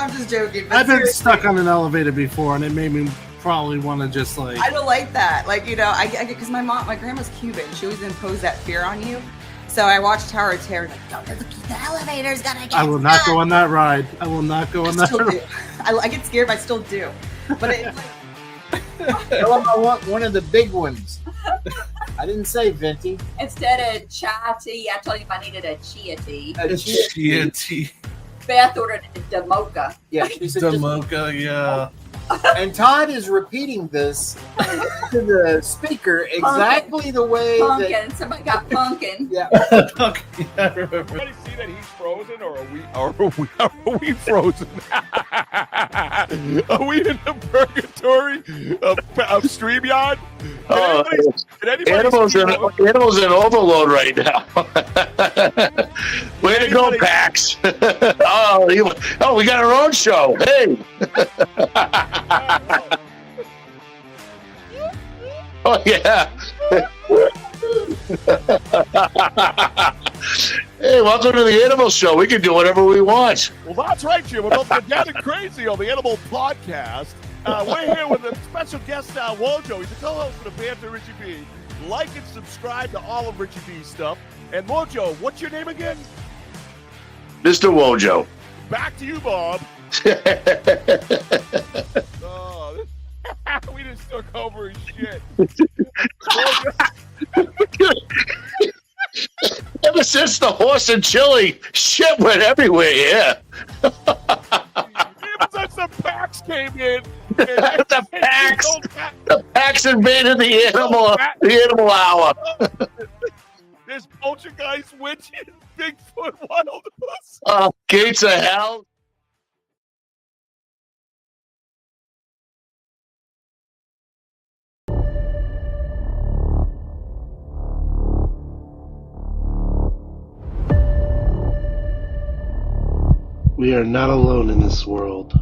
I'm just joking. I've been stuck on an elevator before, and it made me probably want to just like. I don't like that. Like, you know, I because my grandma's Cuban. She always impose that fear on you. So I watched Tower of Terror. Like, no, the elevator's gonna get. I will not go on that ride. I will not go on that ride. I get scared, but I still do. But it's like. Tell them I want one of the big ones. I didn't say venti. Instead of chai tea, I told him I needed a chia tea. A chia tea. Beth ordered the mocha. Yeah, she said the mocha, yeah. And Todd is repeating this to the speaker exactly the way pumpkin. that Somebody got pumpkin. Yeah. Pumpkin. I remember. Everybody see that he's frozen, or are we frozen? Are we in the purgatory of StreamYard? Animals in overload right now. Way to go, Pax. Oh, we got our own show. Hey. Oh, yeah. Hey, welcome to the Animal Show. We can do whatever we want. Well, that's right, Jim. We're about to get down and crazy on the Animal Podcast. We're here with a special guest, Wojo. He's the co-host of the Banter Richie B. Like and subscribe to all of Richie B's stuff. And Wojo, what's your name again? Mr. Wojo. Back to you, Bob. Oh, we just took over his shit. Ever since the horse and chili, shit went everywhere, yeah. Even since the Pax came in. The Pax invaded the animal hour. There's poltergeist, witches, Bigfoot, wild us. Gates of hell. We are not alone in this world.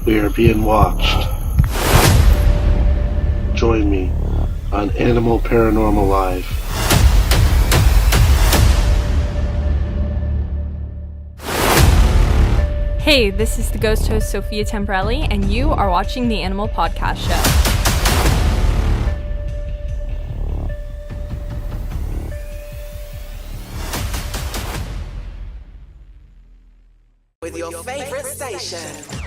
We are being watched. Join me on Animal Paranormal Live. Hey, this is the ghost host Sophia Temporelli, and you are watching the Animal Podcast Show. With your favorite station.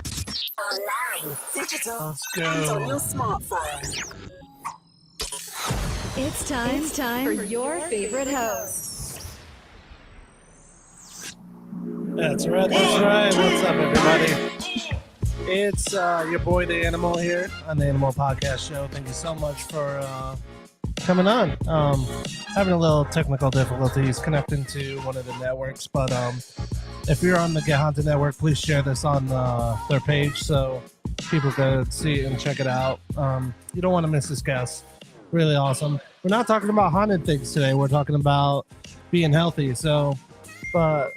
Online, digital, and on your smartphone. It's time for your favorite host. That's right. What's up, everybody? It's your boy, the Animal, here on the Animal Podcast Show. Thank you so much for coming on. Having a little technical difficulties connecting to one of the networks, but if you're on the Get Haunted Network, please share this on their page so people can see it and check it out. You don't want to miss this guest. Really awesome. We're not talking about haunted things today. We're talking about being healthy. So, but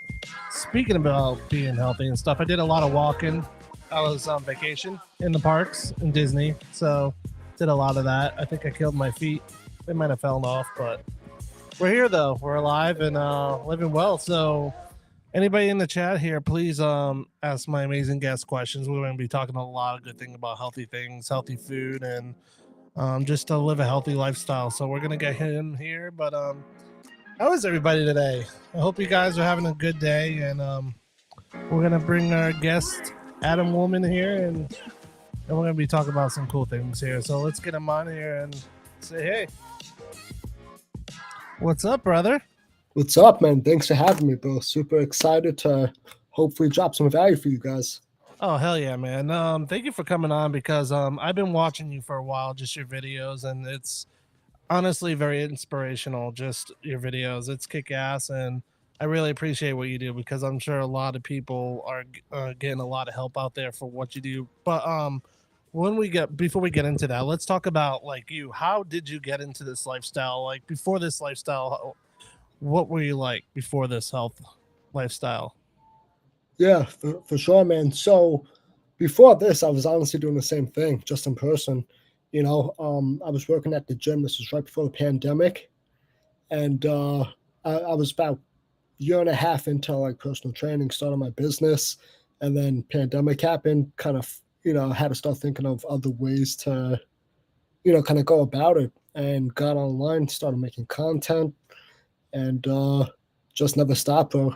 speaking about being healthy and stuff, I did a lot of walking. I was on vacation in the parks in Disney, so did a lot of that. I think I killed my feet. They might have fallen off, but we're here though. We're alive and living well. So anybody in the chat here, please ask my amazing guest questions. We're going to be talking a lot of good things about healthy things, healthy food, and just to live a healthy lifestyle. So we're going to get him here. But how is everybody today? I hope you guys are having a good day. And we're going to bring our guest, Adam Wollman, here. And we're going to be talking about some cool things here. So let's get him on here and say, hey. What's up, brother? What's up, man? Thanks for having me, bro. Super excited to hopefully drop some value for you guys. Oh, hell yeah, man. Thank you for coming on because I've been watching you for a while, just your videos, and it's honestly very inspirational, just your videos. It's kick-ass, and I really appreciate what you do because I'm sure a lot of people are getting a lot of help out there for what you do. But before we get into that, let's talk about like you. How did you get into this lifestyle? Like before this lifestyle, what were you like before this health lifestyle? Yeah, for sure, man. So before this, I was honestly doing the same thing, just in person. I was working at the gym. This was right before the pandemic. And I was about a year and a half into like personal training, started my business, and then pandemic happened. Kind of, had to start thinking of other ways to, kind of go about it, and got online, started making content, and just never stopped. Bro.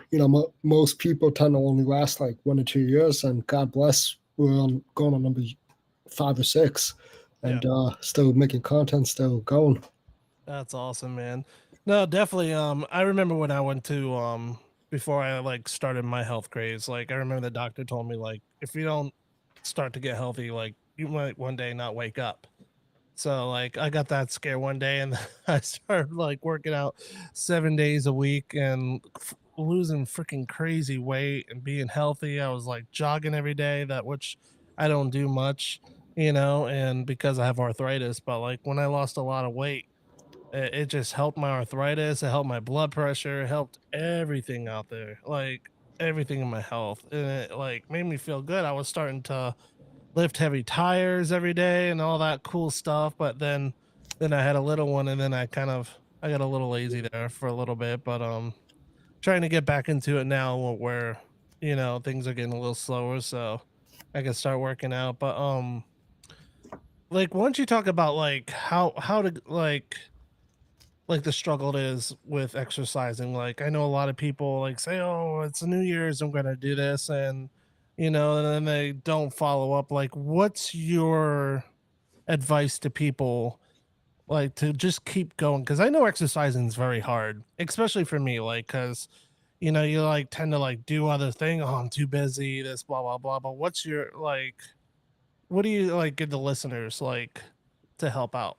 Most people tend to only last like 1 or 2 years, and God bless, we're going on number 5 or 6, and still making content, still going. That's awesome, man. No, definitely. I remember when I went to before I like started my health craze. Like, I remember the doctor told me like if you don't start to get healthy, like you might one day not wake up. So like I got that scare one day, and I started like working out 7 days a week and losing freaking crazy weight and being healthy. I was like jogging every day, that which I don't do much, and because I have arthritis. But like when I lost a lot of weight, it just helped my arthritis, it helped my blood pressure, it helped everything out there, like everything in my health, and it like made me feel good. I was starting to lift heavy tires every day and all that cool stuff. But then I had a little one, and then I got a little lazy there for a little bit. But trying to get back into it now where things are getting a little slower, so I can start working out. But like once you talk about like how to like the struggle it is with exercising. Like I know a lot of people like say, "Oh, it's New Year's, I'm going to do this," and and then they don't follow up. Like, what's your advice to people like to just keep going? Because I know exercising is very hard, especially for me. Like, because you like tend to like do other things. Oh, I'm too busy. This blah blah blah. But what's your like? What do you like give the listeners like to help out?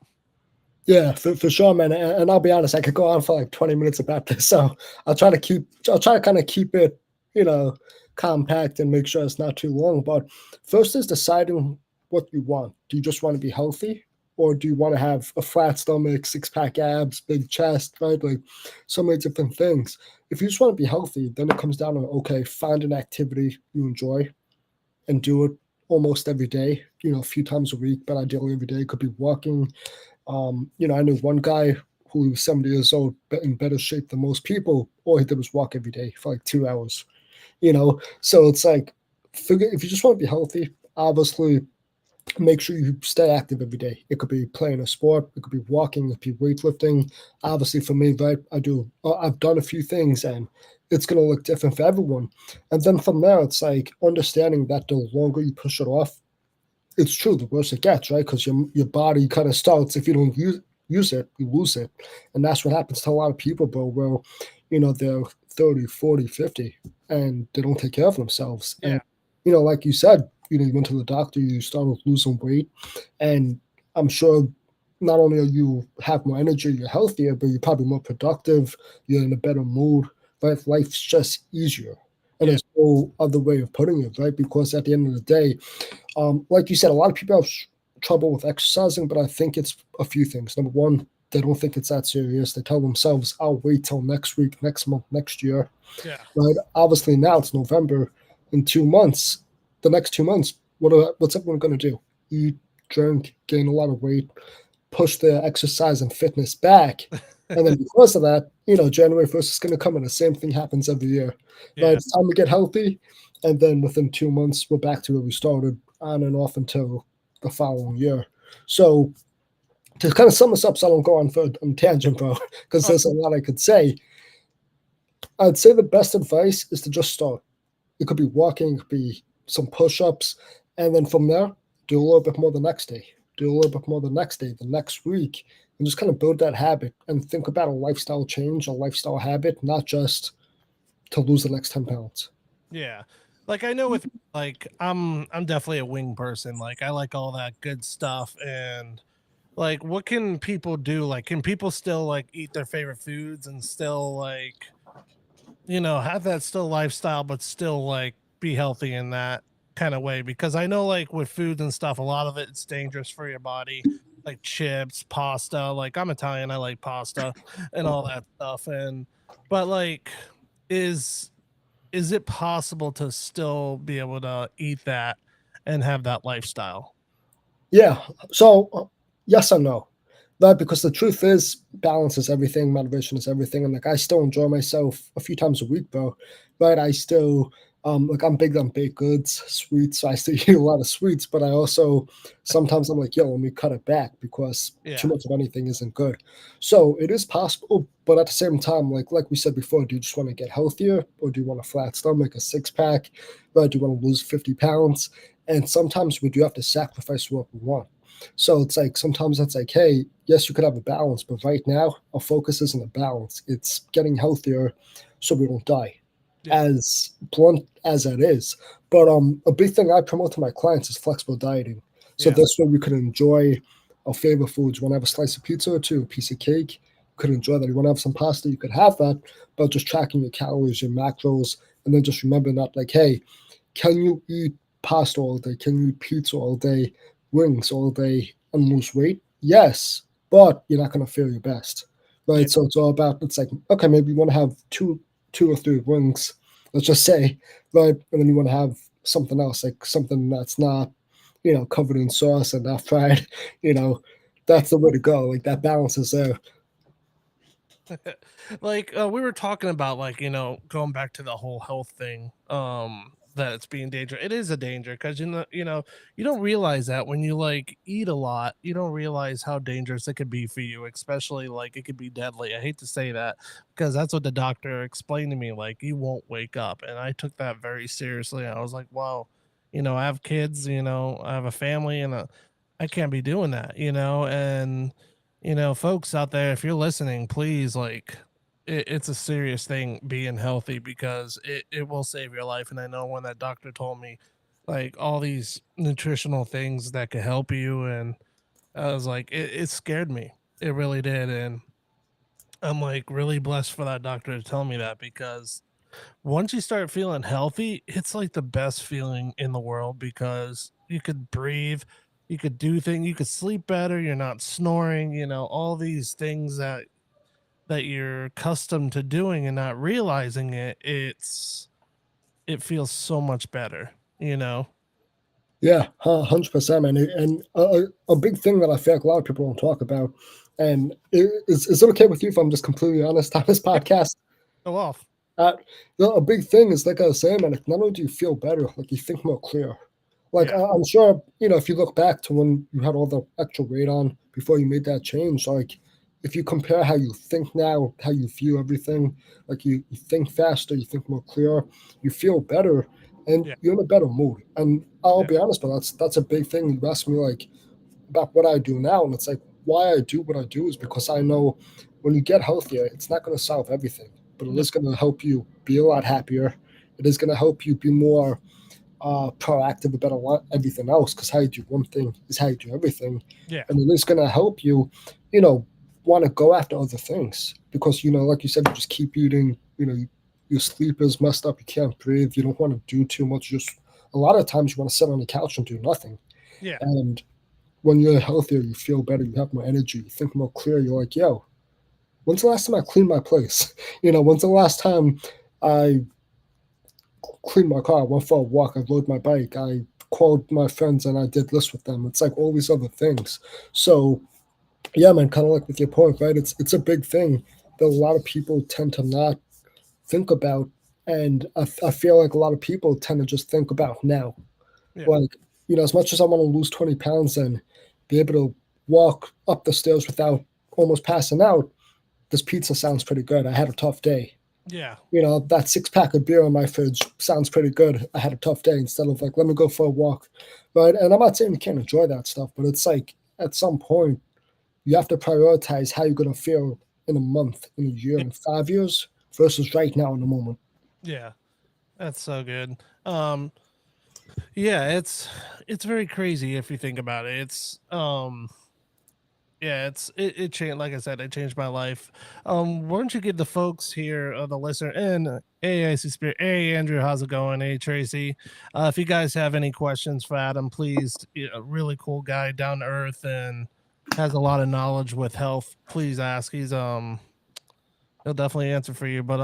Yeah, for sure, man. And I'll be honest, I could go on for like 20 minutes about this. So I'll try to kind of keep it, you know, compact and make sure it's not too long. But first is deciding what you want. Do you just want to be healthy? Or do you want to have a flat stomach, 6-pack abs, big chest, right? Like so many different things. If you just want to be healthy, then it comes down to, okay, find an activity you enjoy and do it almost every day, a few times a week, but ideally every day. It could be walking, I knew one guy who was 70 years old, but in better shape than most people. All he did was walk every day for like 2 hours. So it's like, figure if you just want to be healthy, obviously make sure you stay active every day. It could be playing a sport, it could be walking, it could be weightlifting. Obviously, for me, right, I've done a few things, and it's going to look different for everyone. And then from there, it's like understanding that the longer you push it off, it's true, the worse it gets, right? Because your body kind of starts, if you don't use it, you lose it. And that's what happens to a lot of people, bro, where, they're 30, 40, 50, and they don't take care of themselves. Yeah. And, like you said, you went to the doctor, you started losing weight. And I'm sure not only are you have more energy, you're healthier, but you're probably more productive, you're in a better mood, right? Life's just easier. And there's no other way of putting it, right? Because at the end of the day, like you said, a lot of people have trouble with exercising, but I think it's a few things. Number one, they don't think it's that serious. They tell themselves, I'll wait till next week, next month, next year. Yeah. Right? Obviously, now it's November. In 2 months, the next 2 months, what's everyone going to do? Eat, drink, gain a lot of weight, push their exercise and fitness back. And then because of that, January 1st is going to come, and the same thing happens every year. Yeah. Right? It's time to get healthy. And then within 2 months, we're back to where we started, on and off until the following year. So to kind of sum this up, so I don't go on for a tangent, bro, because there's a lot I could say. I'd say the best advice is to just start. It could be walking, it could be some push-ups, and then from there, do a little bit more the next day. Do a little bit more the next day, the next week, and just kind of build that habit and think about a lifestyle change, a lifestyle habit, not just to lose the next 10 pounds. Yeah. Like I know with like I'm definitely a wing person. Like I like all that good stuff. And like what can people do? Like can people still like eat their favorite foods and still like have that still lifestyle but still like be healthy in that kind of way? Because I know like with foods and stuff, a lot of it's dangerous for your body. Like chips, pasta. Like I'm Italian, I like pasta and all that stuff. And but like is it possible to still be able to eat that and have that lifestyle? Yeah. So yes and no. Right, because the truth is, balance is everything, motivation is everything, and like I still enjoy myself a few times a week, bro. Right, I still like I'm big on baked goods, sweets, so I still eat a lot of sweets, but I also sometimes I'm like, yo, let me cut it back because too Yeah. much of anything isn't good. So it is possible, but at the same time, like we said before, do you just want to get healthier or do you want a flat stomach, a six pack? Right? Do you want to lose 50 pounds? And sometimes we do have to sacrifice what we want. So it's like sometimes it's like, hey, yes, you could have a balance, but right now our focus isn't a balance. It's getting healthier so we don't die. Yeah. As blunt as that is. But a big thing I promote to my clients is flexible dieting. So Yeah. this way we can enjoy our favorite foods. You want to have a slice of pizza or two, a piece of cake, you could enjoy that. You want to have some pasta, you could have that, but just tracking your calories, your macros, and then just remember that like, hey, can you eat pasta all day? Can you eat pizza all day? Wings all day and lose weight? Yes, but you're not going to feel your best, right? Yeah. So it's all about it's like okay, maybe you want to have two or three wings, let's just say, right? And then you want to have something else, like something that's not, covered in sauce and not fried. You know, that's the way to go. Like that balance is there. Like we were talking about, like, going back to the whole health thing, that it's being danger. It is a danger because you don't realize that when you like eat a lot, you don't realize how dangerous it could be for you, especially like it could be deadly. I hate to say that because that's what the doctor explained to me, like you won't wake up, and I took that very seriously. I was like, wow, I have kids, I have a family, and I can't be doing that, and folks out there, if you're listening, please, like, it's a serious thing being healthy because it will save your life. And I know when that doctor told me, like, all these nutritional things that could help you, and I was like, it scared me. It really did. And I'm like really blessed for that doctor to tell me that because once you start feeling healthy, it's like the best feeling in the world because you could breathe, you could do things, you could sleep better, you're not snoring, all these things that you're accustomed to doing and not realizing it, it feels so much better, you know. Yeah, 100%, man. And a big thing that I feel like a lot of people don't talk about, and is it okay with you if I'm just completely honest on this podcast? Go off. Uh, a big thing is like I was saying, man. Like not only do you feel better, like you think more clear. Like Yeah. I'm sure if you look back to when you had all the extra weight on before you made that change, like if you compare how you think now, how you view everything, like you think faster, you think more clear, you feel better, and Yeah. you're in a better mood. And I'll Yeah. be honest, but that's a big thing. You ask me like about what I do now, and it's like why I do what I do is because I know when you get healthier, it's not going to solve everything, but it No. is going to help you be a lot happier. It is going to help you be more proactive about a lot everything else because how you do one thing is how you do everything, Yeah. and it is going to help you, you know, want to go after other things because like you said, you just keep eating. Your sleep is messed up. You can't breathe. You don't want to do too much. Just a lot of times you want to sit on the couch and do nothing. Yeah. And when you're healthier, you feel better. You have more energy. You think more clear. You're like, yo, when's the last time I cleaned my place? When's the last time I cleaned my car? I went for a walk. I rode my bike. I called my friends and I did this with them. It's like all these other things. So yeah, man, kind of like with your point, right? It's a big thing that a lot of people tend to not think about, and I feel like a lot of people tend to just think about now. Yeah. Like as much as I want to lose 20 pounds and be able to walk up the stairs without almost passing out, this pizza sounds pretty good. I had a tough day. Yeah. That six pack of beer in my fridge sounds pretty good. I had a tough day instead of like, let me go for a walk. Right. And I'm not saying you can't enjoy that stuff, but it's like at some point, you have to prioritize how you're going to feel in a month, in a year, Yeah. in 5 years versus right now in the moment. Yeah. That's so good. Yeah, it's very crazy if you think about it. Yeah, it changed. Like I said, it changed my life. Why don't you give the folks here, the listener, and hey, AC Spirit, hey Andrew, how's it going? Hey Tracy, if you guys have any questions for Adam, please, really cool guy, down to earth, and has a lot of knowledge with health. Please ask. He'll definitely answer for you. But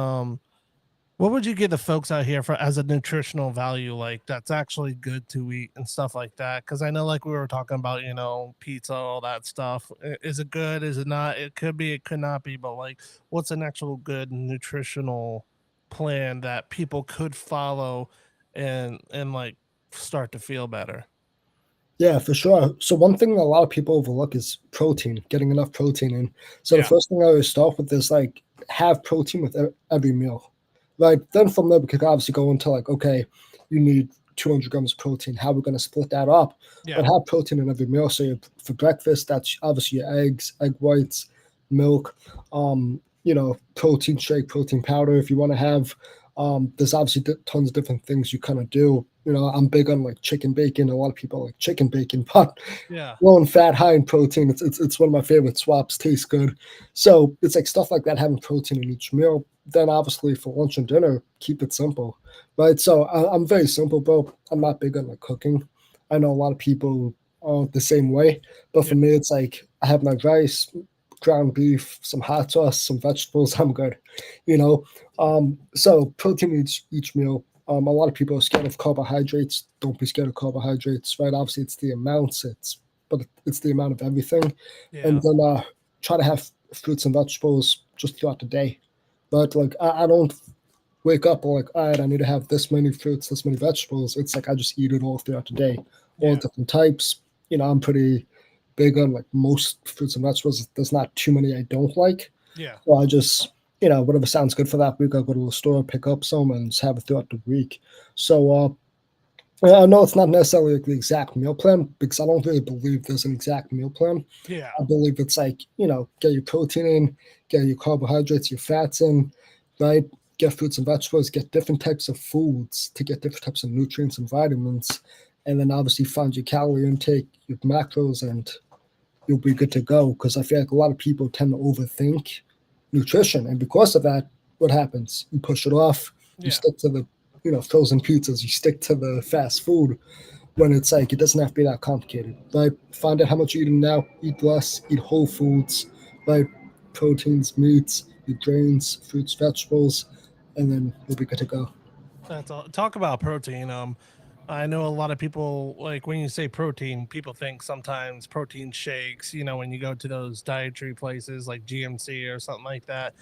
What would you give the folks out here for as a nutritional value, like that's actually good to eat and stuff like that? Because I know, like we were talking about, pizza, all that stuff. Is it good? Is it not? It could be, it could not be. But like, what's an actual good nutritional plan that people could follow and like start to feel better? Yeah, for sure. So one thing a lot of people overlook is protein, getting enough protein in. So the first thing I always start with is like have protein with every meal. Like then from there we could obviously go into like, okay, you need 200 grams of protein. How we're going to split that up? Yeah. But have protein in every meal. So for breakfast, that's obviously your eggs, egg whites, milk, protein shake, protein powder. If you want to have, there's obviously tons of different things you kind of do. I'm big on like chicken bacon. A lot of people like chicken bacon, but Yeah. low in fat, high in protein. It's one of my favorite swaps. Tastes good. So it's like stuff like that, having protein in each meal. Then obviously for lunch and dinner, keep it simple, right? So I'm very simple, bro. I'm not big on like cooking. I know a lot of people are the same way, but for me, it's like I have my rice, ground beef, some hot sauce, some vegetables. I'm good, So protein each meal. A lot of people are scared of carbohydrates. Don't be scared of carbohydrates, right? Obviously, it's the amounts. But it's the amount of everything. Yeah. And then try to have fruits and vegetables just throughout the day. But like I don't wake up like, all right, I need to have this many fruits, this many vegetables. It's like I just eat it all throughout the day, all different types. I'm pretty big on like most fruits and vegetables. There's not too many I don't like. Yeah. So I just whatever sounds good for that week, I'll go to the store, pick up some, and just have it throughout the week. So I know it's not necessarily like the exact meal plan because I don't really believe there's an exact meal plan. Yeah. I believe it's like, get your protein in, get your carbohydrates, your fats in, right? Get fruits and vegetables, get different types of foods to get different types of nutrients and vitamins. And then obviously find your calorie intake, your macros, and you'll be good to go. Because I feel like a lot of people tend to overthink nutrition. And because of that, what happens? You push it off, you stick to the frozen pizzas, you stick to the fast food when it's like it doesn't have to be that complicated, right? Find out how much you're eating now, eat less, eat whole foods, right? Proteins, meats, eat grains, fruits, vegetables, and then you'll be good to go. That's all. Talk about protein. I know a lot of people, like when you say protein, people think sometimes protein shakes, when you go to those dietary places like GMC or something like that.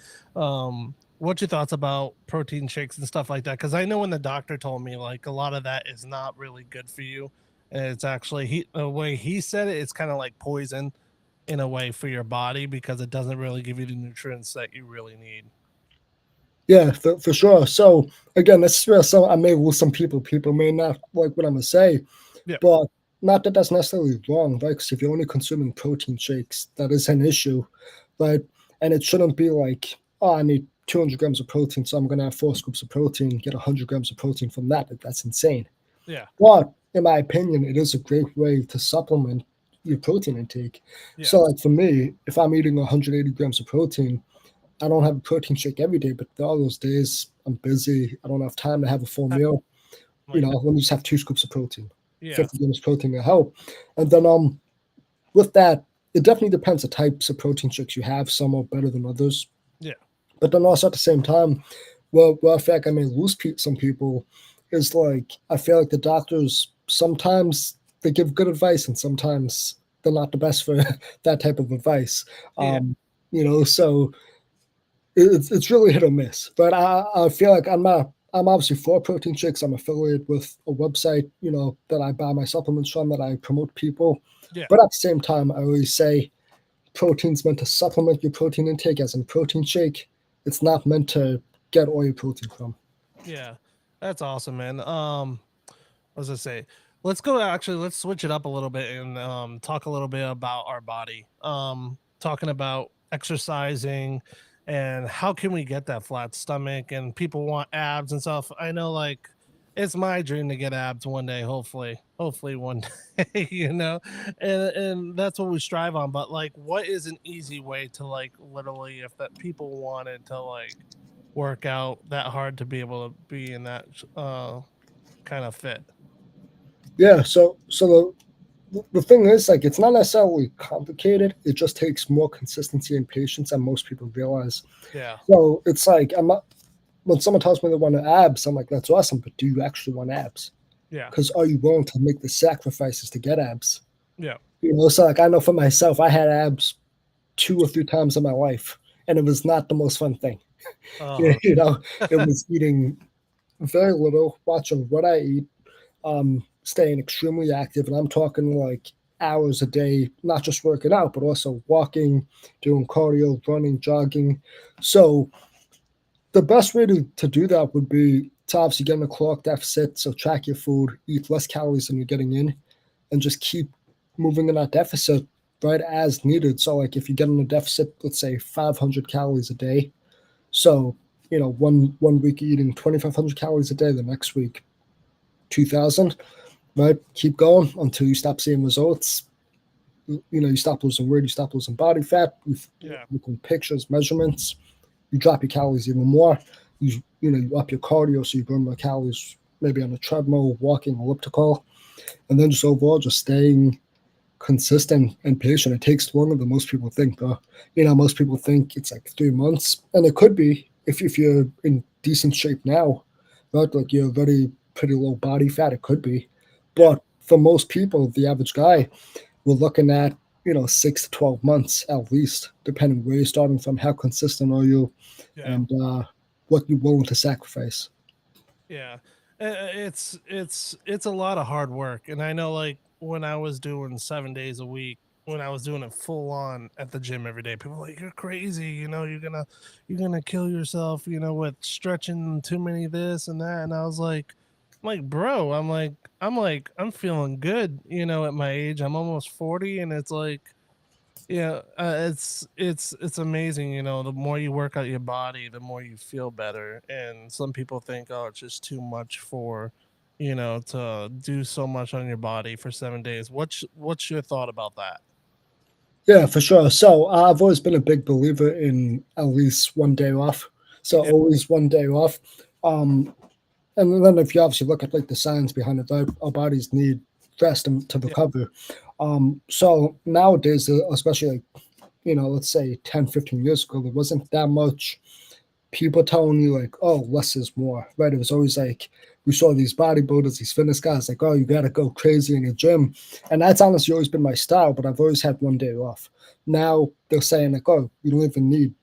What's your thoughts about protein shakes and stuff like that? Because I know when the doctor told me like a lot of that is not really good for you. And it's actually the way he said it, it's kind of like poison in a way for your body because it doesn't really give you the nutrients that you really need. Yeah, for sure. So again, this is where I may lose some people. People may not like what I'm gonna say, but not that that's necessarily wrong, right? Because if you're only consuming protein shakes, that is an issue, right? And it shouldn't be like, oh, I need 200 grams of protein, so I'm gonna have 4 scoops of protein, get 100 grams of protein from that. That's insane. Yeah. But in my opinion, it is a great way to supplement your protein intake. Yeah. So like for me, if I'm eating 180 grams of protein, I don't have a protein shake every day, but there are those days I'm busy. I don't have time to have a full meal. Let me just have 2 scoops of protein. 50 grams of protein to help. And then with that, it definitely depends the types of protein shakes you have. Some are better than others. Yeah. But then also at the same time, well, I feel like I may lose some people is like I feel like the doctors sometimes they give good advice and sometimes they're not the best for that type of advice. So it's really hit or miss. But I feel like I'm obviously for protein shakes. I'm affiliated with a website, that I buy my supplements from, that I promote people. Yeah. But at the same time, I always say protein's meant to supplement your protein intake as in protein shake. It's not meant to get all your protein from. Yeah. That's awesome, man. What was I say? Let's switch it up a little bit and talk a little bit about our body. Talking about exercising and how can we get that flat stomach, and people want abs and stuff. I know like it's my dream to get abs one day, hopefully one day, and that's what we strive on. But like, what is an easy way to like literally, if that people wanted to like work out that hard to be able to be in that kind of fit? Yeah, so the thing is, like, it's not necessarily complicated. It just takes more consistency and patience than most people realize. Yeah. So it's like when someone tells me they want abs, I'm like, that's awesome, but do you actually want abs? Yeah. Because are you willing to make the sacrifices to get abs? Yeah. You know, so like I know for myself, I had abs 2 or 3 times in my life, and it was not the most fun thing. You know, it was eating very little, watching what I eat, staying extremely active, and I'm talking like hours a day, not just working out, but also walking, doing cardio, running, jogging. So the best way to do that would be to obviously get in a caloric deficit. So track your food, eat less calories than you're getting in, and just keep moving in that deficit right as needed. So like if you get in a deficit, let's say 500 calories a day. So, you know, one week you're eating 2,500 calories a day, the next week 2,000, right? Keep going until you stop seeing results. You know, you stop losing weight, you stop losing body fat, you look at pictures, measurements, you drop your calories even more. You up your cardio so you burn more calories, maybe on a treadmill, walking, elliptical, and then just overall just staying consistent and patient. It takes longer than most people think, though. You know, most people think it's like 3 months, and it could be if you're in decent shape now, right? Like you're very pretty low body fat, it could be. But for most people, the average guy, we're looking at 6 to 12 months at least, depending where you're starting from, how consistent are you, and what you're willing to sacrifice. Yeah, it's a lot of hard work, and I know like when I was doing 7 days a week, when I was doing it full on at the gym every day, people were like, "You're crazy, you're gonna kill yourself, with stretching too many this and that." And I was like, bro, I'm feeling good, at my age. I'm almost 40, and it's like, yeah, it's amazing. The more you work out your body, the more you feel better. And some people think, oh, it's just too much to do so much on your body for 7 days. What's your thought about that? Yeah, for sure. So I've always been a big believer in at least one day off. So always one day off. And then if you obviously look at like the science behind it, our bodies need rest to recover. So nowadays, especially like, let's say 10, 15 years ago, there wasn't that much people telling you like, oh, less is more, right? It was always like, we saw these bodybuilders, these fitness guys, like, oh, you got to go crazy in your gym. And that's honestly always been my style, but I've always had one day off. Now they're saying like, oh, you don't even need,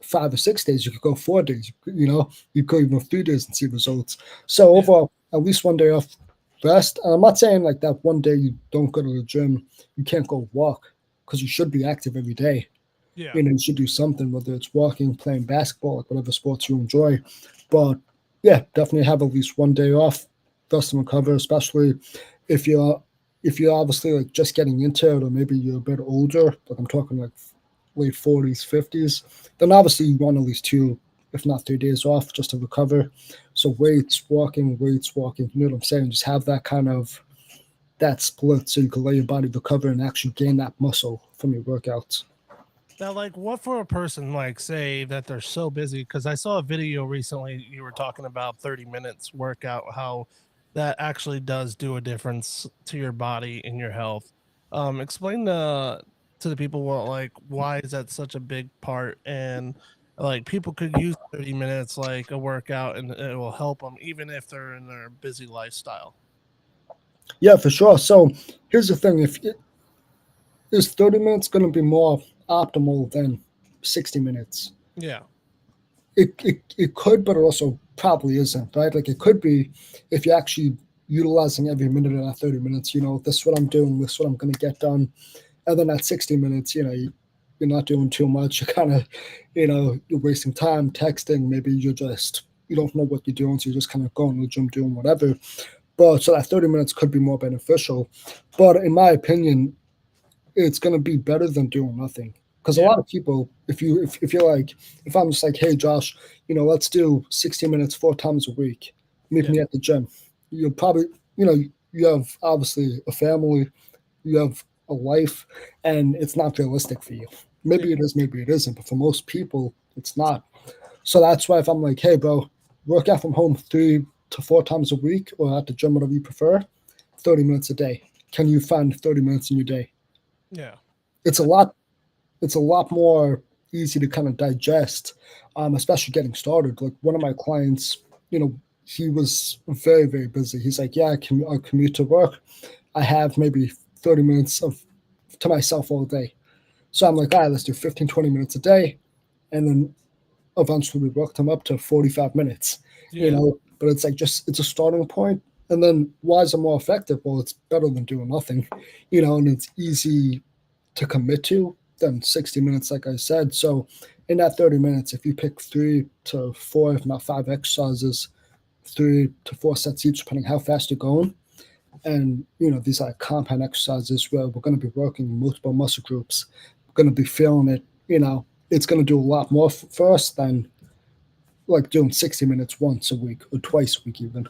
5 or 6 days. You could go 4 days, you could even 3 days and see results. So overall, at least one day off rest. And I'm not saying like that one day you don't go to the gym, you can't go walk, because you should be active every day. Yeah. You should do something, whether it's walking, playing basketball, like whatever sports you enjoy. But yeah, definitely have at least one day off, rest and recover, especially if you're obviously like just getting into it, or maybe you're a bit older, like I'm talking like late 40s, 50s, then obviously you want at least 2, if not 3 days off just to recover. So weights, walking, you know what I'm saying? Just have that split so you can let your body recover and actually gain that muscle from your workouts. Now, like, what for a person, like, say that they're so busy? Because I saw a video recently, you were talking about 30 minutes workout, how that actually does do a difference to your body and your health. Explain to the people why is that such a big part, and like people could use 30 minutes like a workout, and it will help them even if they're in their busy lifestyle. Yeah, for sure. So here's the thing: is 30 minutes going to be more optimal than 60 minutes? Yeah. It could, but it also probably isn't, right? Like it could be if you're actually utilizing every minute of that 30 minutes, this is what I'm doing, this is what I'm going to get done. And then at 60 minutes, you're not doing too much. You're kind of, you're wasting time texting. Maybe you don't know what you're doing. So you're just kind of going to the gym, doing whatever. But so that 30 minutes could be more beneficial. But in my opinion, it's going to be better than doing nothing. Because a lot of people, if you're like, if I'm just like, hey, Josh, let's do 60 minutes 4 times a week. Meet me at the gym. You'll probably, you have obviously a family, you have a life, and it's not realistic for you. Maybe it is, maybe it isn't. But for most people, it's not. So that's why if I'm like, hey, bro, work out from home 3 to 4 times a week, or at the gym, whatever you prefer, 30 minutes a day. Can you find 30 minutes in your day? Yeah. It's a lot more easy to kind of digest, especially getting started. Like one of my clients, he was very, very busy. He's like, yeah, I commute to work. I have maybe 30 minutes to myself all day. So I'm like, all right, let's do 15, 20 minutes a day. And then eventually we worked him up to 45 minutes, Yeah. but it's like it's a starting point. And then why is it more effective? Well, it's better than doing nothing, and it's easy to commit to than 60 minutes, like I said. So in that 30 minutes, if you pick 3 to 4, if not 5 exercises, 3 to 4 sets each, depending how fast you're going. And, these are compound exercises where we're going to be working multiple muscle groups. We're going to be feeling it, it's going to do a lot more for us than like doing 60 minutes once a week or twice a week even.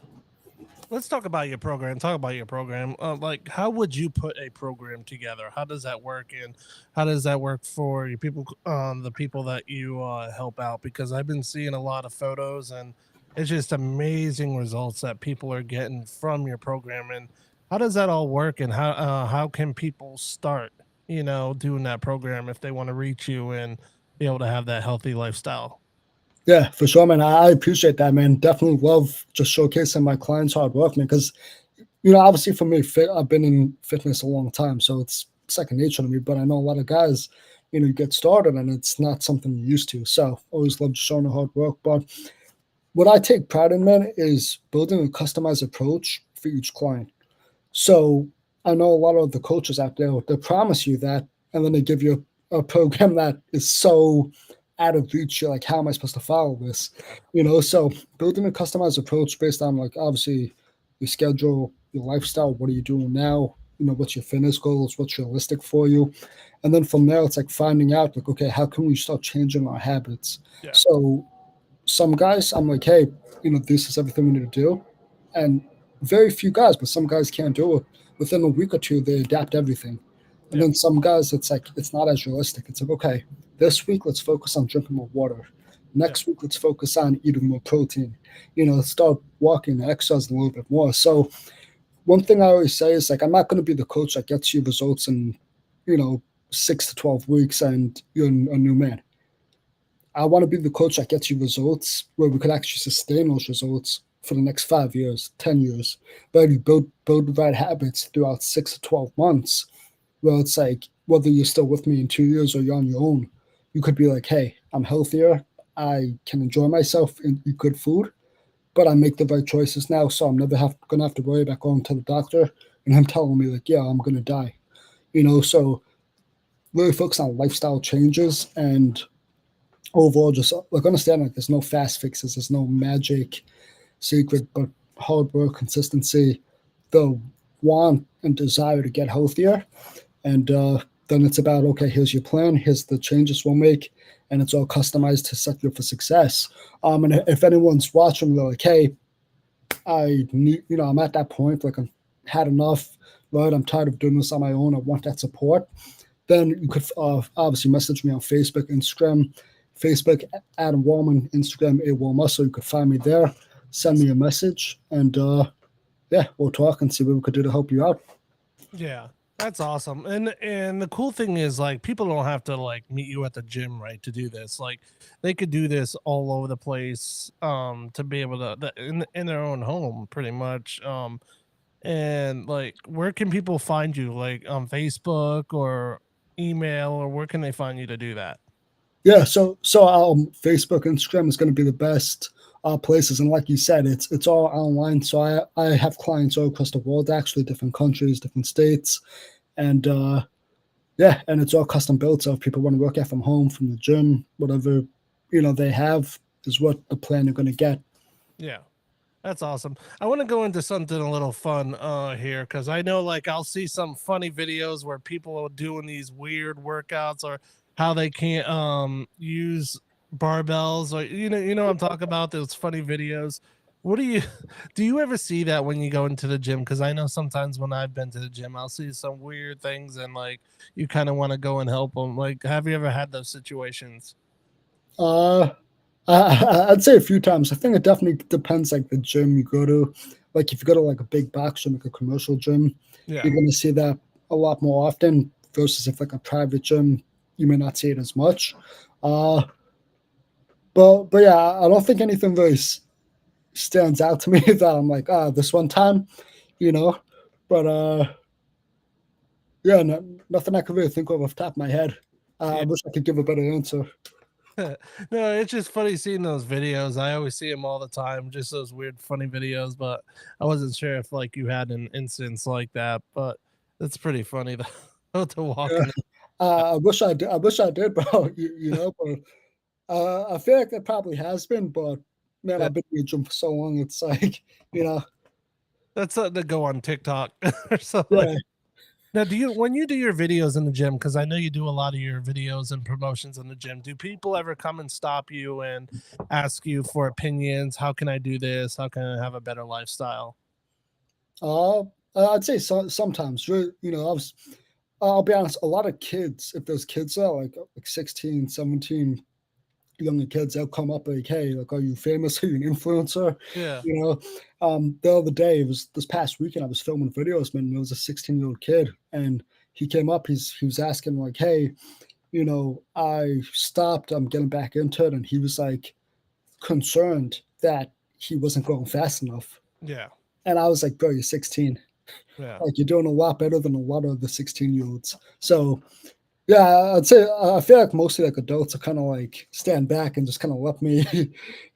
Let's talk about your program. Talk about your program. Like, how would you put a program together? How does that work, and how does that work for your people, the people that you help out? Because I've been seeing a lot of photos, and it's just amazing results that people are getting from your program. And how does that all work? And how can people start, doing that program if they want to reach you and be able to have that healthy lifestyle? Yeah, for sure, man. I appreciate that, man. Definitely love just showcasing my clients' hard work, man. Because, obviously for me, I've been in fitness a long time, so it's second nature to me. But I know a lot of guys, you get started and it's not something you're used to. So always love showing the hard work. But what I take pride in, man, is building a customized approach for each client. So I know a lot of the coaches out there, they promise you that, and then they give you a program that is so out of reach. You're like, how am I supposed to follow this? So building a customized approach based on like obviously your schedule, your lifestyle, what are you doing now? What's your fitness goals? What's realistic for you? And then from there, it's like finding out like, okay, how can we start changing our habits? Yeah. So some guys, I'm like, hey, this is everything we need to do. And very few guys, but some guys can't do it. Within a week or two, they adapt everything. And then some guys, it's like, it's not as realistic. It's like, okay, this week, let's focus on drinking more water. Next week, let's focus on eating more protein. Let's start walking and exercising a little bit more. So one thing I always say is like, I'm not going to be the coach that gets you results in, 6 to 12 weeks and you're a new man. I want to be the coach that gets you results where we could actually sustain those results for the next 5 years, 10 years. But you build the right habits throughout 6 to 12 months, where it's like, whether you're still with me in 2 years or you're on your own, you could be like, hey, I'm healthier. I can enjoy myself and eat good food, but I make the right choices now. So I'm never going to have to worry about going to the doctor and him telling me like, yeah, I'm going to die. So really focus on lifestyle changes and overall just like understand like there's no fast fixes, there's no magic secret, but hard work, consistency, the want and desire to get healthier. And then it's about, okay, here's your plan, here's the changes we'll make, and it's all customized to set you up for success. And if anyone's watching, they're like, hey, I need, I'm at that point, like I've had enough, right? I'm tired of doing this on my own. I want that support. Then you could obviously message me on Facebook, Instagram. Facebook, Adam Wollman, Instagram, AWallMuscle. You could find me there. Send me a message, and we'll talk and see what we could do to help you out. Yeah, that's awesome. And the cool thing is like people don't have to like meet you at the gym, right, to do this. Like they could do this all over the place to be able to in their own home pretty much. And like where can people find you, like on Facebook or email, or where can they find you to do that? Yeah, so Facebook, Instagram is going to be the best places, and like you said, it's all online. So I have clients all across the world, actually, different countries, different states, and and it's all custom built. So if people want to work out from home, from the gym, whatever they have is what the plan they're going to get. Yeah. That's awesome. I want to go into something a little fun here, because I know like I'll see some funny videos where people are doing these weird workouts, or how they can't use barbells, or you know what I'm talking about, those funny videos. What do you ever see that when you go into the gym? Because I know sometimes when I've been to the gym, I'll see some weird things, and like you kind of want to go and help them. Like, have you ever had those situations? I'd say a few times. I think it definitely depends, like the gym you go to. Like if you go to like a big box gym, like a commercial gym, Yeah. you're going to see that a lot more often. Versus if like a private gym, you may not see it as much. But yeah, I don't think anything really stands out to me that I'm like, this one time, you know. But yeah, nothing I can really think of off the top of my head. I wish I could give a better answer. No, it's just funny seeing those videos. I always see them all the time, just those weird, funny videos. But I wasn't sure if like you had an instance like that. But it's pretty funny though to walk Yeah. in. I wish I did. I wish I did, bro. You know, but I feel like it probably has been. But man, Yeah. I've been in the gym for so long. It's like, you know, That's something to go on TikTok or something. yeah. Now, when you do your videos in the gym, because I know you do a lot of your videos and promotions in the gym, do people ever come and stop you and ask you for opinions? How can I do this? How can I have a better lifestyle? Uh, I'd say sometimes. You know, I'll be honest. A lot of kids, if there's kids there, like 16, 17, younger kids, they'll come up like, "Hey, like, are you famous? Are you an influencer?" Yeah. You know, the other day, it was this past weekend, I was filming videos, man. And there was a 16-year-old kid, and he came up. He was asking like, "Hey, you know, I stopped. I'm getting back into it," and he was like concerned that he wasn't going fast enough. Yeah. And I was like, "Bro, you're 16. Yeah. Like, you're doing a lot better than a lot of the 16-year-olds." So yeah, I'd say I feel like mostly like adults are kind of like stand back and just kind of let me,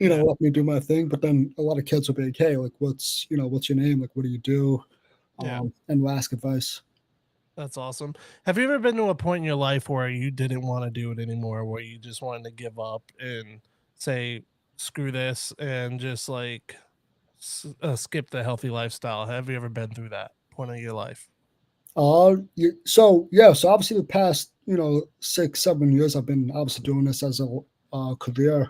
let me do my thing. But then a lot of kids will be like, "Hey, like, what's your name? Like, what do you do?" Yeah. And we'll ask advice. That's awesome. Have you ever been to a point in your life where you didn't want to do it anymore, where you just wanted to give up and say, screw this, and just like skip the healthy lifestyle? Have you ever been through that point of your life? So yeah, so obviously the past 6-7 years I've been obviously doing this as a career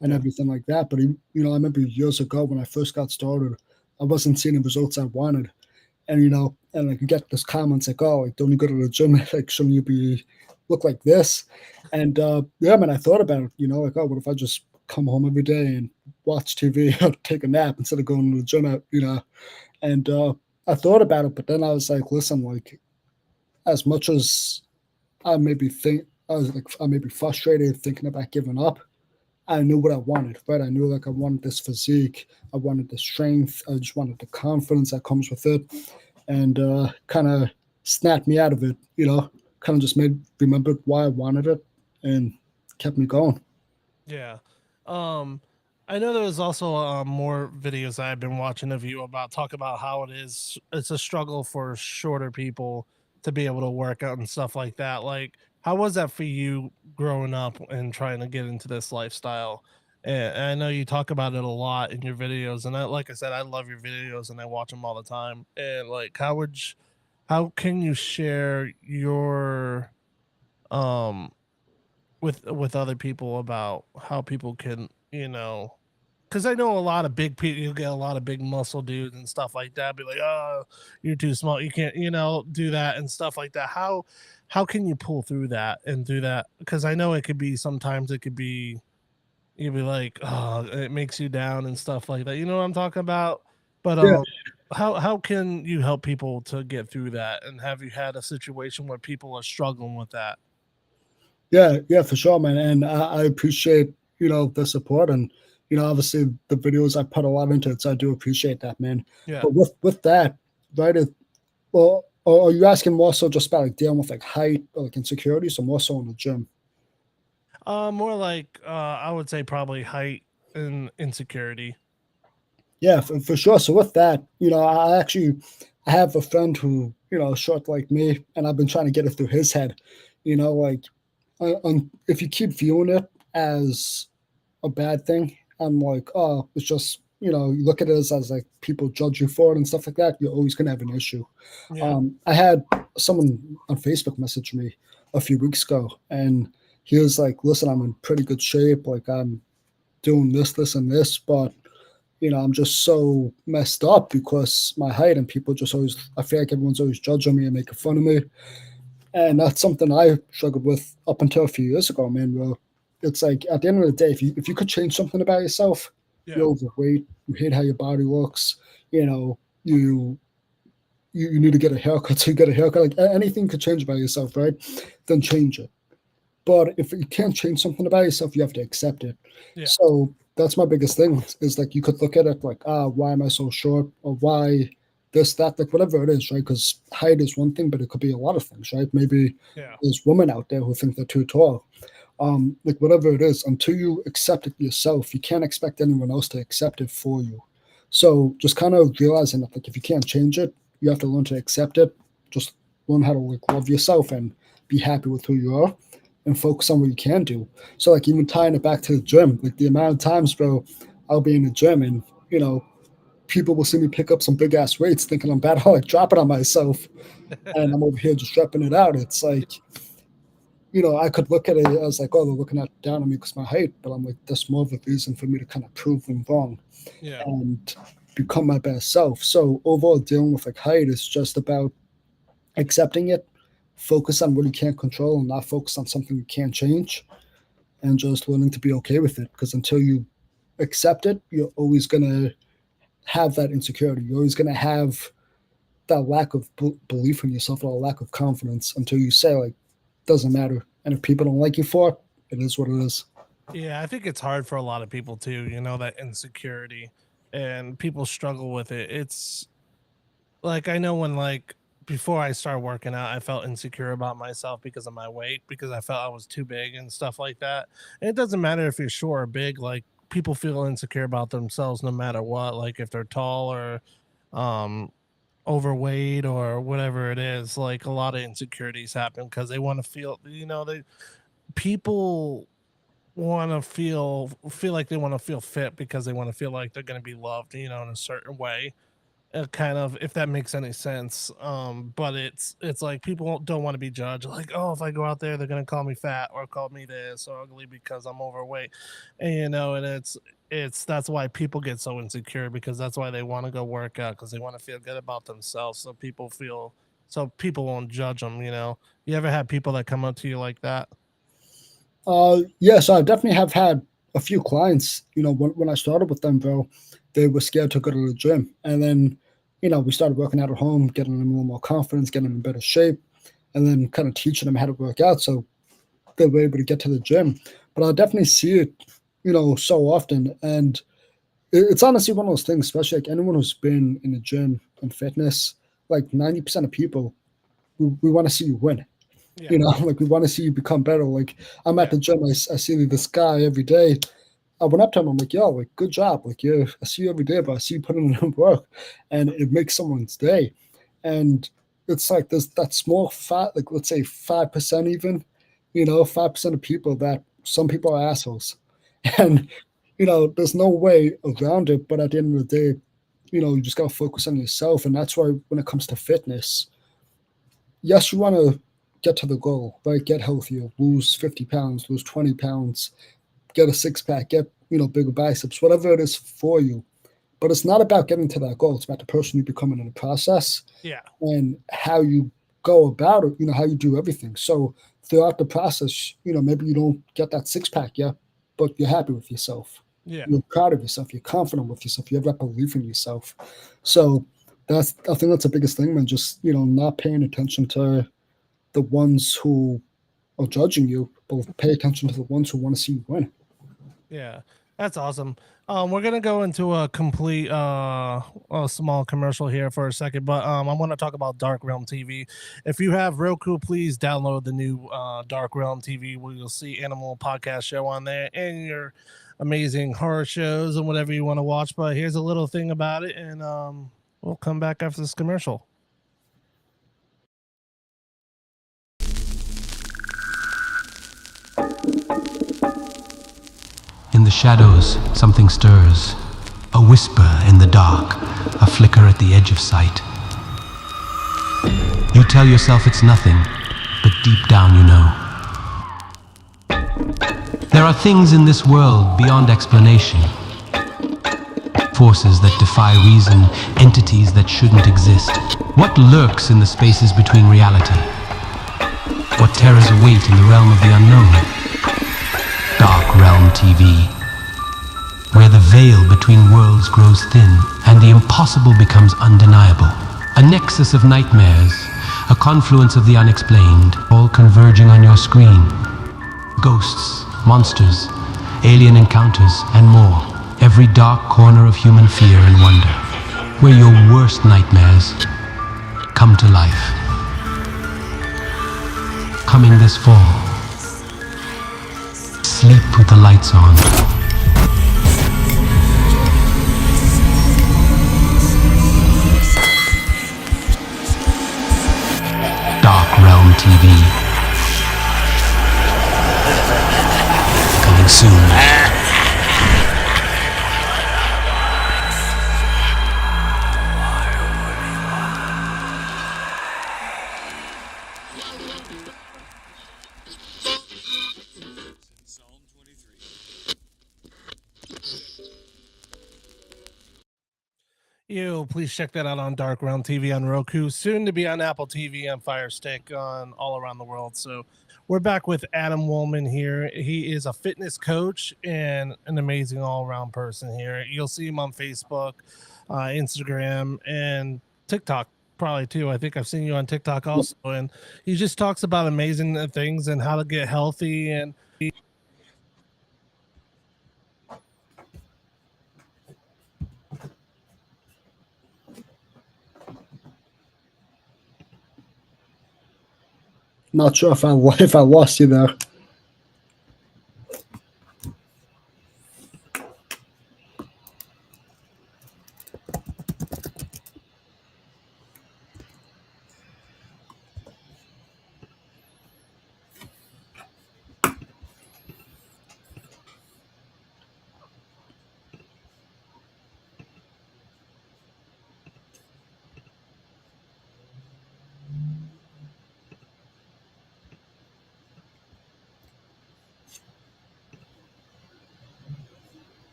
and Yeah. everything like that. But I remember years ago when I first got started, I wasn't seeing the results I wanted. And and like you get this comments like, "Oh, like, don't you go to the gym? Like, shouldn't you be look like this?" And yeah, man, I thought about it. Like, "Oh, what if I just come home every day and watch TV or take a nap instead of going to the gym?" And I thought about it, but then I was like, "Listen, like, as much as I may be frustrated thinking about giving up, I knew what I wanted, right? I knew like I wanted this physique, I wanted the strength, I just wanted the confidence that comes with it, and kind of snapped me out of it. Kind of just remembered why I wanted it, and kept me going. Yeah. Um, I know there was also more videos I've been watching of you about talk about how it's a struggle for shorter people to be able to work out and stuff like that. Like, how was that for you growing up and trying to get into this lifestyle? And I know you talk about it a lot in your videos, and like I said, I love your videos and I watch them all the time. And like, how can you share your um with other people about how people can, because I know a lot of big people, you get a lot of big muscle dudes and stuff like that, be like, "Oh, you're too small, you can't, do that," and stuff like that. How can you pull through that and do that? Because I know sometimes it could be, you'd be like, "Oh, it makes you down," and stuff like that. You know what I'm talking about? But Yeah, how can you help people to get through that? And have you had a situation where people are struggling with that? yeah, for sure, man. And I appreciate the support, and obviously the videos I put a lot into it, so I do appreciate that, man. Yeah. But with that, right? Well, or are you asking more so just about like dealing with like height or like insecurities, or more so in the gym? More like I would say probably height and insecurity. Yeah, for sure. So with that, I have a friend who is short like me, and I've been trying to get it through his head. Like, if you keep viewing it as a bad thing, I'm like, oh, it's just you look at it as like people judge you for it and stuff like that. You're always gonna have an issue. Yeah. I had someone on Facebook message me a few weeks ago, and he was like, "Listen, I'm in pretty good shape. Like, I'm doing this, and this, but I'm just so messed up because my height, and people just always, I feel like everyone's always judging me and making fun of me." And that's something I struggled with up until a few years ago, man. Well, it's like at the end of the day, if you could change something about yourself, Yeah. you're overweight, you hate how your body looks, you need to get a haircut, so you get a haircut. Like anything could change about yourself, right? Then change it. But if you can't change something about yourself, you have to accept it. Yeah. So that's my biggest thing is like you could look at it like, why am I so short? Or why this, that, like whatever it is, right? Because height is one thing, but it could be a lot of things, right? Maybe there's women out there who think they're too tall. Like whatever it is, until you accept it yourself, you can't expect anyone else to accept it for you. So just kind of realizing that like if you can't change it, you have to learn to accept it. Just learn how to like love yourself and be happy with who you are and focus on what you can do. So like even tying it back to the gym, like the amount of times, bro, I'll be in the gym and, you know, people will see me pick up some big ass weights thinking I'm bad, I'll like drop it on myself and I'm over here just repping it out. It's like, you know, I could look at it as like, oh, they're looking down on me because my height, but I'm like, that's more of a reason for me to kind of prove them wrong and become my best self. So overall, dealing with like height is just about accepting it, focus on what you can't control and not focus on something you can't change, and just learning to be okay with it. Because until you accept it, you're always going to have that insecurity. You're always going to have that lack of belief in yourself or a lack of confidence until you say like, doesn't matter. And if people don't like you for it, it is what it is. Yeah, I think it's hard for a lot of people too, you know, that insecurity, and people struggle with it. It's like, I know when like before I started working out, I felt insecure about myself because of my weight, because I felt I was too big and stuff like that. And it doesn't matter if you're short or big, like people feel insecure about themselves no matter what, like if they're tall or overweight or whatever it is. Like a lot of insecurities happen because they want to feel, you know, people want to feel like they want to feel fit because they want to feel like they're going to be loved, you know, in a certain way, kind of, if that makes any sense. But it's like people don't want to be judged, like, oh, if I go out there they're going to call me fat or call me this or ugly because I'm overweight, and you know, and it's that's why people get so insecure, because that's why they want to go work out, because they want to feel good about themselves, so people won't judge them, you know. You ever had people that come up to you like that? Yeah, so I definitely have had a few clients, you know, when I started with them, bro, they were scared to go to the gym. And then, you know, we started working out at home, getting them a little more confidence, getting them in better shape, and then kind of teaching them how to work out so they were able to get to the gym. But I definitely see it, you know, so often. And it's honestly one of those things, especially like anyone who's been in the gym and fitness, like 90% of people, we want to see you win. Yeah. You know, like we want to see you become better. Like I'm at the gym, I see this guy every day. I went up to him, I'm like, yo, like, good job. Like, yeah, I see you every day, but I see you putting in work, and it makes someone's day. And it's like there's that small fat, like let's say 5% even, you know, 5% of people that some people are assholes. And, you know, there's no way around it. But at the end of the day, you know, you just got to focus on yourself. And that's why when it comes to fitness, yes, you want to get to the goal, right? Get healthier, lose 50 pounds, lose 20 pounds, get a six-pack, get, you know, bigger biceps, whatever it is for you. But it's not about getting to that goal. It's about the person you becoming in the process. Yeah. And how you go about it, you know, how you do everything. So throughout the process, you know, maybe you don't get that six-pack yet, but you're happy with yourself. Yeah. You're proud of yourself. You're confident with yourself. You have that belief in yourself. So I think that's the biggest thing, man. Just, you know, not paying attention to the ones who are judging you, but pay attention to the ones who want to see you win. Yeah, that's awesome. We're gonna go into a complete a small commercial here for a second, but I want to talk about Dark Realm TV. If you have Roku, please download the new Dark Realm TV, where you'll see Animal Podcast Show on there and your amazing horror shows and whatever you want to watch. But here's a little thing about it, and we'll come back after this commercial. In the shadows, something stirs. A whisper in the dark, a flicker at the edge of sight. You tell yourself it's nothing, but deep down you know. There are things in this world beyond explanation. Forces that defy reason, entities that shouldn't exist. What lurks in the spaces between reality? What terrors await in the realm of the unknown? Dark Realm TV, where the veil between worlds grows thin and the impossible becomes undeniable. A nexus of nightmares, a confluence of the unexplained, all converging on your screen. Ghosts, monsters, alien encounters, and more. Every dark corner of human fear and wonder, where your worst nightmares come to life. Coming this fall, sleep with the lights on. Dark Realm TV. Coming soon. Please check that out on Dark Realm TV on Roku, soon to be on Apple TV and Fire Stick on all around the world. So we're back with Adam Wollman here. He is a fitness coach and an amazing all-around person here. You'll see him on Facebook, Instagram, and TikTok probably too. I think I've seen you on TikTok also. And he just talks about amazing things and how to get healthy and Not sure if I lost you there.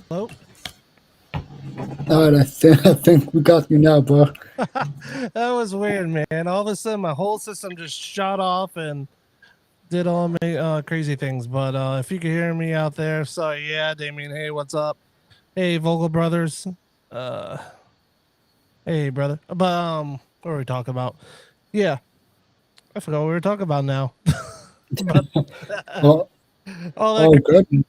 hello. All right, I think we got you now, bro. That was weird, man. All of a sudden, my whole system just shut off and did all my crazy things. But if you can hear me out there, so yeah, Damien, hey, what's up? Hey, Vogel Brothers, Hey, brother. But what were we talking about? Yeah, I forgot what we were talking about now. But Oh, all that. oh, good.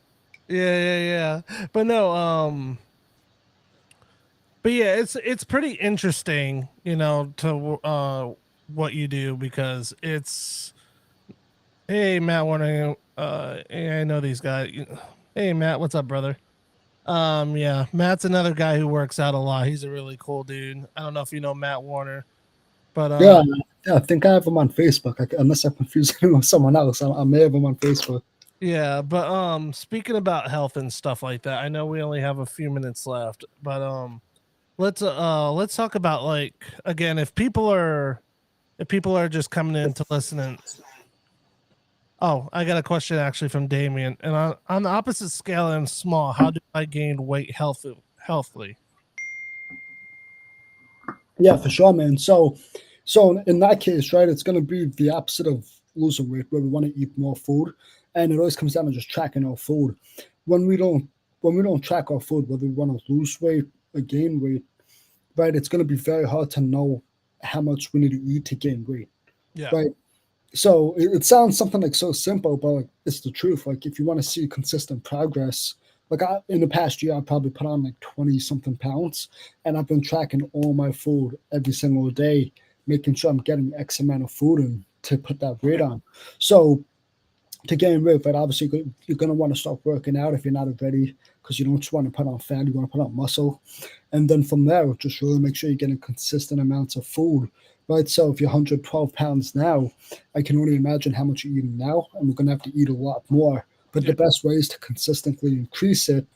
Yeah. But no, but yeah, it's pretty interesting, to what you do because it's. Hey, Matt Warner. Hey, I know these guys. Hey, Matt, what's up, brother? Yeah, Matt's another guy who works out a lot. He's a really cool dude. I don't know if you know Matt Warner, but Yeah, yeah, I think I have him on Facebook. Unless I'm confusing him with someone else, I may have him on Facebook. yeah, but speaking about health and stuff like that, I know we only have a few minutes left, but let's talk about like again if people are just coming in to listen and oh, I got a question actually from Damien. And on the opposite scale and small, how do I gain weight healthily? Yeah, for sure, man. So in that case, right, it's going to be the opposite of losing weight, where we want to eat more food, and it always comes down to just tracking our food. When we don't when we don't track our food, whether we want to lose weight or gain weight, right, it's going to be very hard to know how much we need to eat to gain weight, Yeah. right? So it sounds something like so simple, but like it's the truth. Like if you want to see consistent progress, like in the past year, I probably put on like 20 something pounds, and I've been tracking all my food every single day, making sure I'm getting X amount of food in to put that weight on. So to gain weight, but obviously you're going to want to start working out if you're not already, because you don't just want to put on fat, you want to put on muscle. And then from there, just really make sure you're getting consistent amounts of food, right? So if you're 112 pounds now, I can only imagine how much you're eating now, and we're going to have to eat a lot more. But the best way is to consistently increase it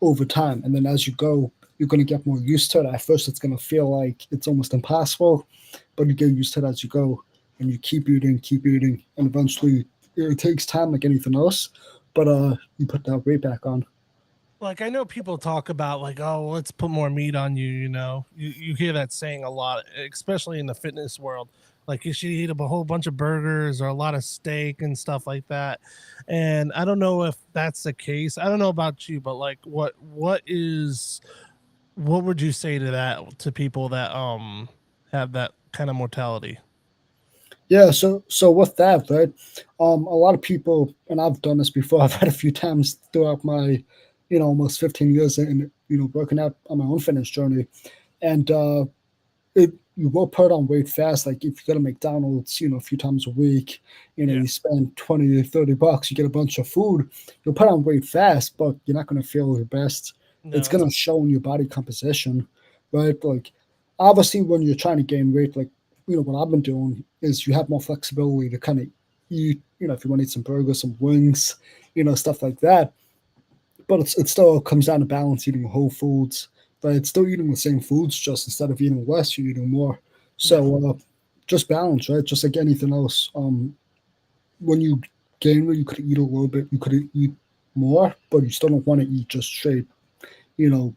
over time. And then as you go, you're going to get more used to it. At first, it's going to feel like it's almost impossible, but you get used to it as you go, and you keep eating, and eventually it takes time like anything else, but you put that weight back on. Like I know people talk about like, oh, let's put more meat on you, You hear that saying a lot, especially in the fitness world. Like you should eat a whole bunch of burgers or a lot of steak and stuff like that. And I don't know if that's the case. I don't know about you, but like what would you say to that to people that have that kind of mortality? Yeah, so with that, right? A lot of people, and I've done this before. I've had a few times throughout my, almost 15 years in, working out on my own fitness journey, and you will put on weight fast. Like if you go to McDonald's, a few times a week, you spend 20 to 30 bucks, you get a bunch of food, you'll put on weight fast, but you're not going to feel your best. No. It's going to show in your body composition, right? Like obviously when you're trying to gain weight, like, what I've been doing is you have more flexibility to kind of eat, if you want to eat some burgers, some wings, stuff like that. But it still comes down to balance eating whole foods, but it's still eating the same foods, just instead of eating less, you're eating more. So just balance, right? Just like anything else. When you gain weight, you could eat a little bit, you could eat more, but you still don't want to eat just straight, you know,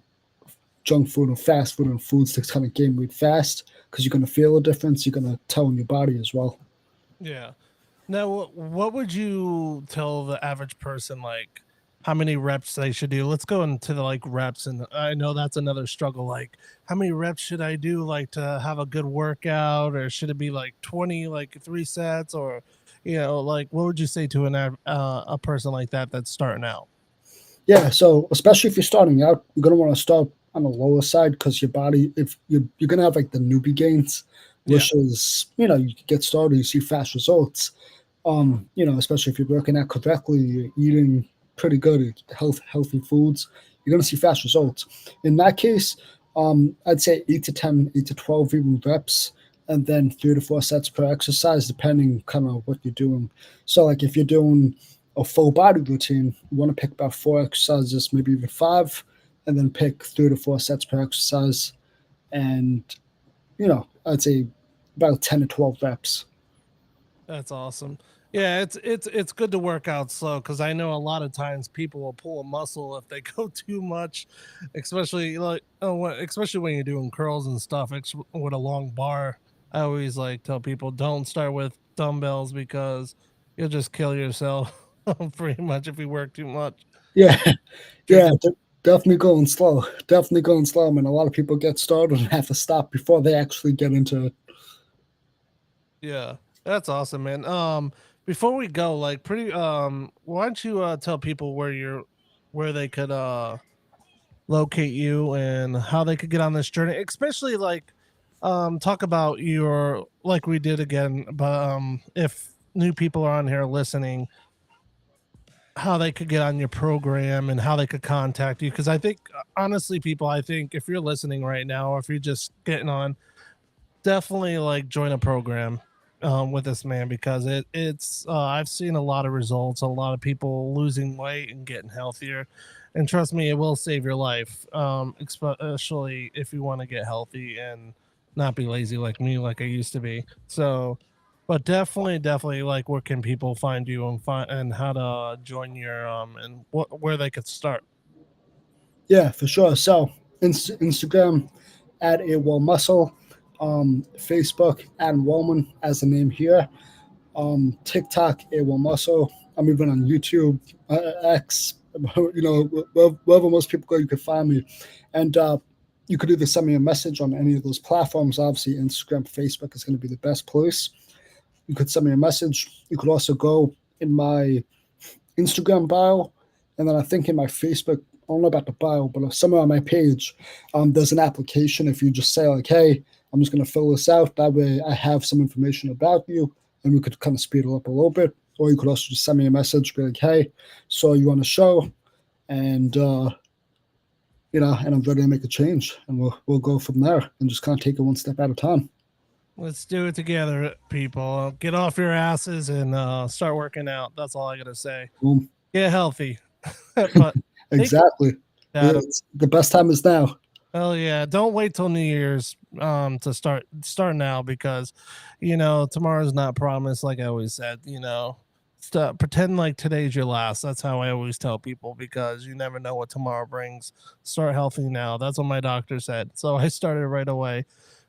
junk food or fast food and foods to kind of gain weight fast, because you're going to feel a difference. You're going to tell in your body as well. Yeah. Now, what would you tell the average person, like, how many reps they should do? Let's go into the like reps, and I know that's another struggle. Like, how many reps should I do, like, to have a good workout, or should it be like 20, like 3 sets, or, like, what would you say to a person like that that's starting out? Yeah, so especially if you're starting out, you're gonna want to start on the lower side, because your body, if you're gonna have like the newbie gains, which is, you get started, you see fast results. Especially if you're working out correctly, you're eating pretty good, healthy foods, you're gonna see fast results. In that case, I'd say 8 to 10, 8 to 12 even reps, and then 3 to 4 sets per exercise, depending kind of what you're doing. So like if you're doing a full body routine, you want to pick about 4 exercises, maybe even 5, and then pick 3 to 4 sets per exercise. And, I'd say about 10 to 12 reps. That's awesome. Yeah, it's good to work out slow, because I know a lot of times people will pull a muscle if they go too much, especially especially when you're doing curls and stuff with a long bar. I always like tell people don't start with dumbbells, because you'll just kill yourself pretty much if you work too much. Yeah, yeah, definitely going slow. Definitely going slow, man. A lot of people get started and have to stop before they actually get into it. Yeah, that's awesome, man. Before we go, like, why don't you tell people where they could locate you and how they could get on this journey, especially like talk about your, like we did again, but if new people are on here listening, how they could get on your program and how they could contact you, because I think honestly, people, I think if you're listening right now or if you're just getting on, definitely like join a program with this man, because it's I've seen a lot of results, a lot of people losing weight and getting healthier, and trust me, it will save your life, especially if you want to get healthy and not be lazy like me, like I used to be. So but definitely like, where can people find you and find and how to join your and where they could start? Yeah, for sure. So Instagram at a Wall Muscle, Facebook at wollman as the name here, TikTok a Wall Muscle. I'm even on YouTube, X, wherever most people go, you can find me. And you could either send me a message on any of those platforms. Obviously, Instagram, Facebook is going to be the best place. You could send me a message. You could also go in my Instagram bio, and then I think in my Facebook, I don't know about the bio, but somewhere on my page, there's an application. If you just say like, hey, I'm just going to fill this out, that way I have some information about you, and we could kind of speed it up a little bit. Or you could also just send me a message, be like, hey, saw you on the show, and and I'm ready to make a change, and we'll go from there and just kind of take it one step at a time. Let's do it together, people. Get off your asses and start working out. That's all I gotta say. Boom. Get healthy. But exactly. The best time is now. Hell yeah. Don't wait till New Year's to start now, because tomorrow's not promised, like I always said. Pretend like today's your last. That's how I always tell people, because you never know what tomorrow brings. Start healthy now. That's what my doctor said. So I started right away.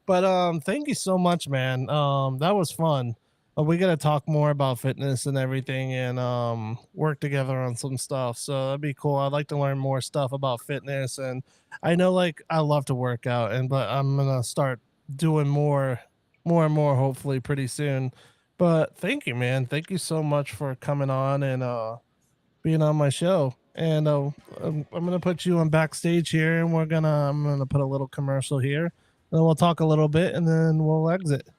But thank you so much, man. That was fun. We got to talk more about fitness and everything, and work together on some stuff. So that'd be cool. I'd like to learn more stuff about fitness, and I know, like, I love to work out, but I'm gonna start doing more and more, hopefully pretty soon. But thank you, man. Thank you so much for coming on and being on my show. And I'm gonna put you on backstage here, and I'm gonna put a little commercial here. Then we'll talk a little bit, and then we'll exit.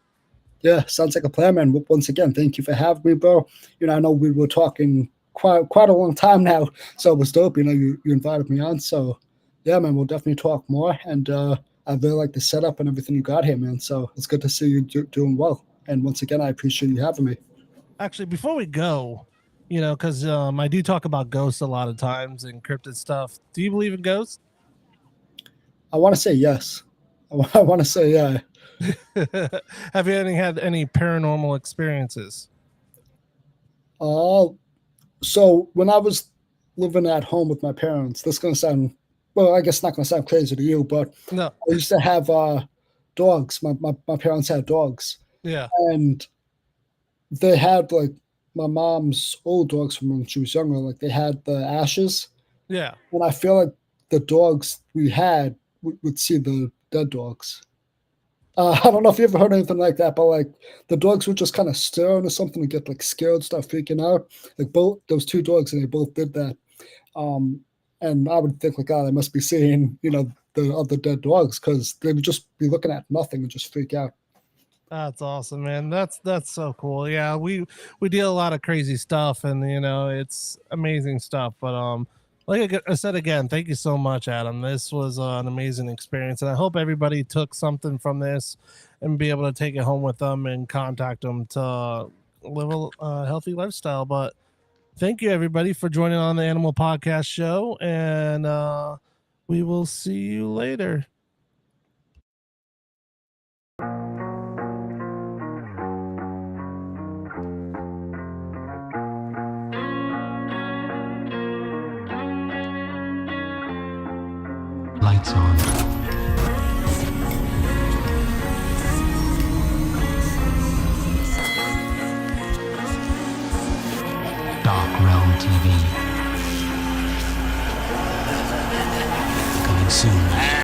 Yeah, sounds like a plan, man. Once again, thank you for having me, bro. I know we were talking quite a long time now, so it was dope. You invited me on, so yeah, man, we'll definitely talk more. And I really like the setup and everything you got here, man. So it's good to see you doing well. And once again, I appreciate you having me. Actually, before we go, because I do talk about ghosts a lot of times and cryptid stuff. Do you believe in ghosts? I want to say yes. I want to say yeah. Have you had any paranormal experiences? So when I was living at home with my parents, this is going to sound, well, I guess not going to sound crazy to you, but no. I used to have dogs. My parents had dogs. Yeah. And they had, like, my mom's old dogs from when she was younger, like, they had the ashes. Yeah. And I feel like the dogs we had would see the dead dogs. I don't know if you ever heard anything like that, but like the dogs would just kind of stir or something and get like scared, start freaking out. Like both those two dogs, and they both did that. And I would think like, oh, they must be seeing, the other dead dogs, because they would just be looking at nothing and just freak out. That's awesome, man. That's so cool. Yeah, we deal a lot of crazy stuff, and it's amazing stuff. But like I said again, thank you so much, Adam. This was an amazing experience, and I hope everybody took something from this and be able to take it home with them and contact them to live a healthy lifestyle. But thank you, everybody, for joining on the Animal Podcast Show, and we will see you later. Lights on. Dark Realm TV. soon.